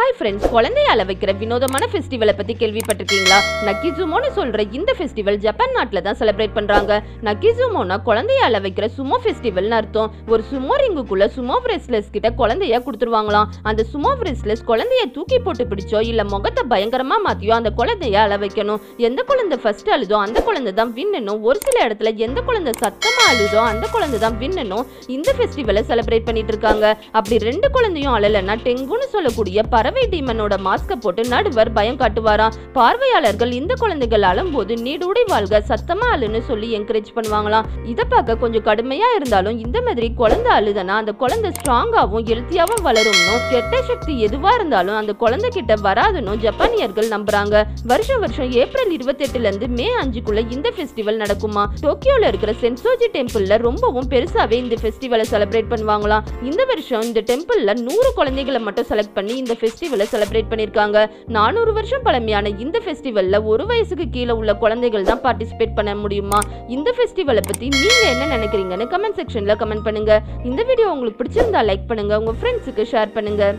Hi friends, குழந்தைய அழ வைக்கிற வினோதமான ஃபெஸ்டிவலை பத்தி கேள்விப்பட்டிருக்கீங்களா? நக்கிசுமோன்னு சொல்ற இந்த ஃபெஸ்டிவல் ஜப்பான் நாட்டில் தான் செலிப்ரேட் பண்றாங்க. நக்கிசுமோனா குழந்தைய அழ வைக்கிற சுமோ ஃபெஸ்டிவல்னு அர்த்தம். ஒரு சுமோ ரிங்குக்குள்ள சுமோ ரெஸ்லர்ஸ் கிட்ட குழந்தைய கொடுத்துருவாங்களாம். அந்த சுமோ ரெஸ்லர்ஸ் குழந்தைய தூக்கி போட்டு பிடிச்சோ இல்ல முகத்தை பயங்கரமா மாத்தியோ அந்த குழந்தைய அழ வைக்கணும். எந்த குழந்தை ஃபர்ஸ்ட் அழுதோ அந்த குழந்தை தான் வின்னனும். ஒரு சில இடத்துல எந்த குழந்தை சத்தமா அழுதோ அந்த குழந்தை தான் வின்னனும். இந்த ஃபெஸ்டிவலை செலிப்ரேட் பண்ணிட்டு இருக்காங்க. அப்படி ரெண்டு குழந்தையும் அழலன்னா டெங்குன்னு சொல்லக்கூடிய பறவை டீமனோட மாஸ்க போட்டு நடுவர் பயம் காட்டுவாராம். பார்வையாளர்கள் இந்த குழந்தைகள் அழும்போது நீடூடி வாழ்க சத்தமா அழுன்னு சொல்லி என்கரேஜ் பண்ணுவாங்களாம். இதை பார்க்க கொஞ்சம் கடுமையா இருந்தாலும் இந்த மாதிரி குழந்தை அழுதனா அந்த குழந்தை ஸ்ட்ராங்காவும் ஹெல்த்தியாவும் வளரும்னு, கெட்ட சக்தி எதுவா இருந்தாலும் அந்த குழந்தை கிட்ட வராதுன்னு ஜப்பானியர்கள் நம்புறாங்க. வருஷம் ஏப்ரல் 28 இருந்து மே 5க்குள்ள இந்த ஃபெஸ்டிவல் நடக்குமா. டோக்கியோல இருக்கிற சென்சோஜி டெம்பிள்ல ரொம்பவும் பெருசாவே இந்த ஃபெஸ்டிவலை செலிப்ரேட் பண்ணுவாங்களாம். இந்த வருஷம் இந்த டெம்பிள்ல 100 குழந்தைகளை மட்டும் செலக்ட் பண்ணி இந்த ஃபெஸ்டிவலை செலிப்ரேட் பண்ணிருக்காங்க. 400 வருஷம் பழமையான இந்த ஃபெஸ்டிவல்ல ஒரு வயசுக்கு கீழே உள்ள குழந்தைகள் தான் பார்ட்டிசிபேட் பண்ண முடியுமா. இந்த ஃபெஸ்டிவலை பத்தி நீங்க என்ன நினைக்கிறீங்கன்னு கமெண்ட் செக்ஷன்ல கமெண்ட் பண்ணுங்க. இந்த வீடியோ உங்களுக்கு பிடிச்சிருந்தா லைக் பண்ணுங்க, உங்க ஃப்ரெண்ட்ஸுக்கு ஷேர் பண்ணுங்க.